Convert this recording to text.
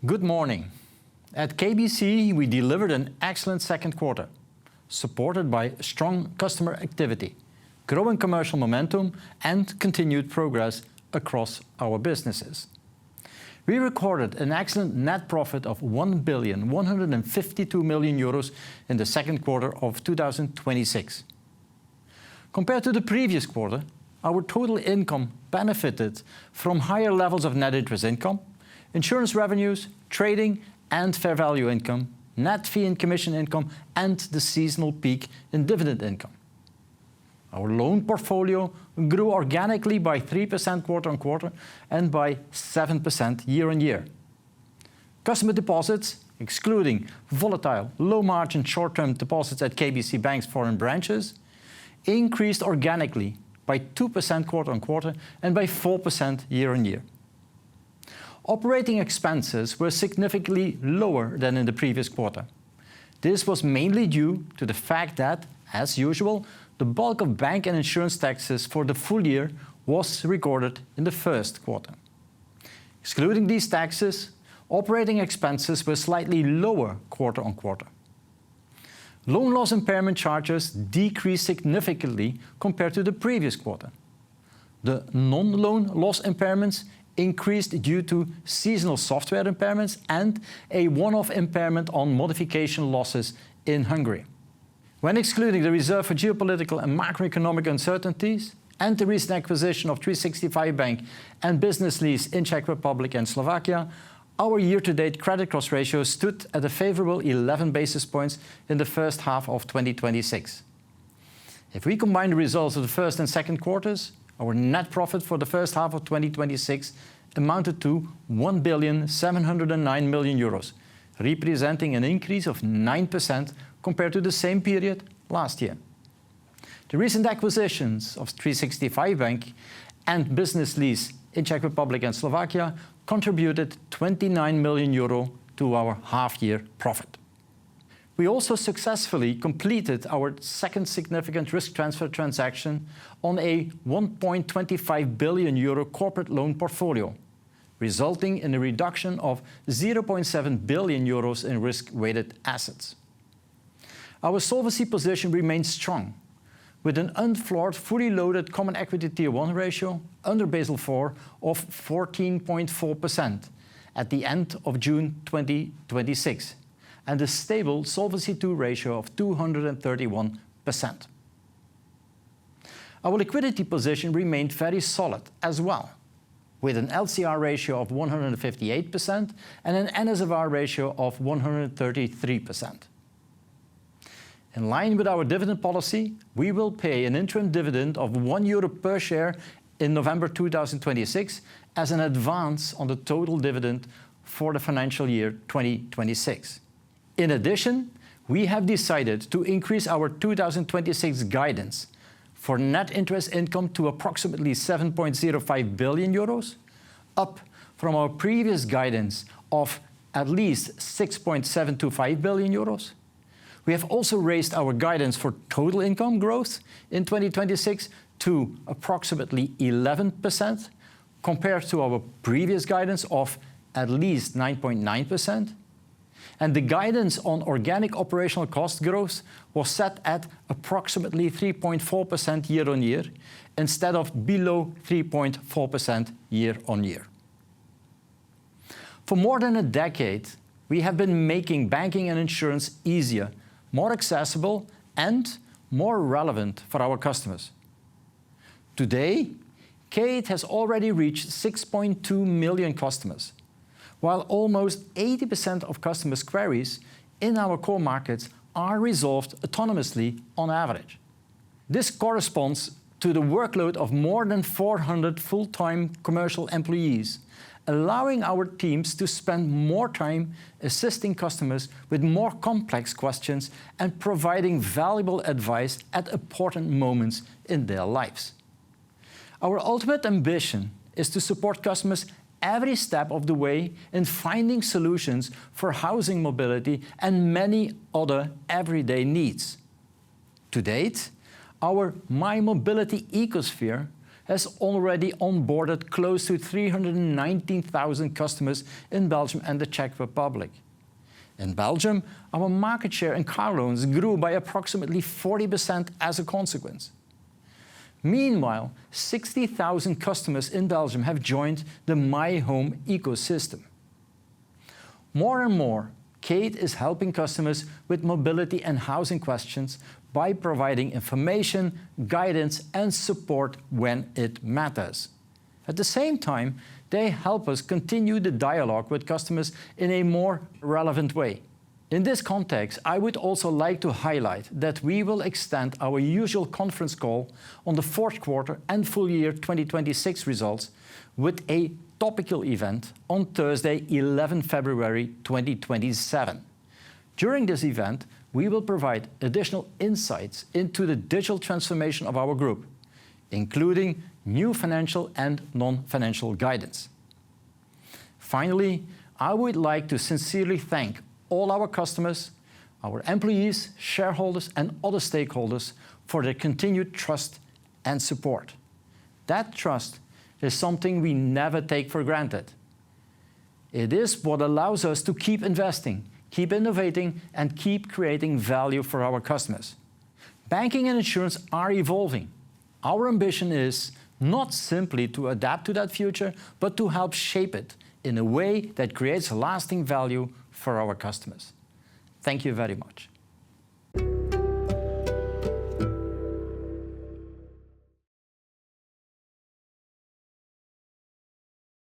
Good morning. At KBC, we delivered an excellent second quarter, supported by strong customer activity, growing commercial momentum, and continued progress across our businesses. We recorded an excellent net profit of €1,152 million in the second quarter of 2026. Compared to the previous quarter, our total income benefited from higher levels of net interest income, insurance revenues, trading and fair value income, net fee and commission income, and the seasonal peak in dividend income. Our loan portfolio grew organically by 3% quarter-on-quarter and by 7% year-on-year. Customer deposits, excluding volatile, low-margin short-term deposits at KBC Bank's foreign branches, increased organically by 2% quarter-on-quarter and by 4% year-on-year. Operating expenses were significantly lower than in the previous quarter. This was mainly due to the fact that, as usual, the bulk of bank and insurance taxes for the full year was recorded in the first quarter. Excluding these taxes, operating expenses were slightly lower quarter-on-quarter. Loan loss impairment charges decreased significantly compared to the previous quarter. The non-loan loss impairments increased due to seasonal software impairments and a one-off impairment on modification losses in Hungary. When excluding the reserve for geopolitical and macroeconomic uncertainties and the recent acquisition of 365 Bank and business lease in Czech Republic and Slovakia, our year-to-date credit cost ratio stood at a favorable 11 basis points in the first half of 2026. If we combine the results of the first and second quarters, our net profit for the first half of 2026 amounted to €1,709 million, representing an increase of 9% compared to the same period last year. The recent acquisitions of 365 Bank and business lease in Czech Republic and Slovakia contributed €29 million to our half-year profit. We also successfully completed our second significant risk transfer transaction on a €1.25 billion corporate loan portfolio, resulting in a reduction of €0.7 billion in risk-weighted assets. Our solvency position remains strong, with an unfloored, fully loaded Common Equity Tier 1 ratio under Basel IV of 14.4% at the end of June 2026, and a stable Solvency II ratio of 231%. Our liquidity position remained very solid as well, with an LCR ratio of 158% and an NSFR ratio of 133%. In line with our dividend policy, we will pay an interim dividend of €1 per share in November 2026 as an advance on the total dividend for the financial year 2026. In addition, we have decided to increase our 2026 guidance for net interest income to approximately €7.05 billion, up from our previous guidance of at least €6.725 billion. We have also raised our guidance for total income growth in 2026 to approximately 11%, compared to our previous guidance of at least 9.9%. And the guidance on organic operational cost growth was set at approximately 3.4% year-on-year, instead of below 3.4% year-on-year. For more than a decade, we have been making banking and insurance easier, more accessible, and more relevant for our customers. Today, Kate has already reached 6.2 million customers, while almost 80% of customers' queries in our core markets are resolved autonomously on average. This corresponds to the workload of more than 400 full-time commercial employees, allowing our teams to spend more time assisting customers with more complex questions and providing valuable advice at important moments in their lives. Our ultimate ambition is to support customers every step of the way in finding solutions for housing mobility and many other everyday needs. To date, our My Mobility ecosphere has already onboarded close to 319,000 customers in Belgium and the Czech Republic. In Belgium, our market share in car loans grew by approximately 40% as a consequence. Meanwhile, 60,000 customers in Belgium have joined the My Home ecosystem. More and more, Kate is helping customers with mobility and housing questions by providing information, guidance and support when it matters. At the same time, they help us continue the dialogue with customers in a more relevant way. In this context, I would also like to highlight that we will extend our usual conference call on the fourth quarter and full year 2026 results with a topical event on Thursday, 11 February 2027. During this event, we will provide additional insights into the digital transformation of our group, including new financial and non-financial guidance. Finally, I would like to sincerely thank all our customers, our employees, shareholders and other stakeholders for their continued trust and support. That trust is something we never take for granted. It is what allows us to keep investing, keep innovating and keep creating value for our customers. Banking and insurance are evolving. Our ambition is not simply to adapt to that future, but to help shape it in a way that creates lasting value for our customers. Thank you very much.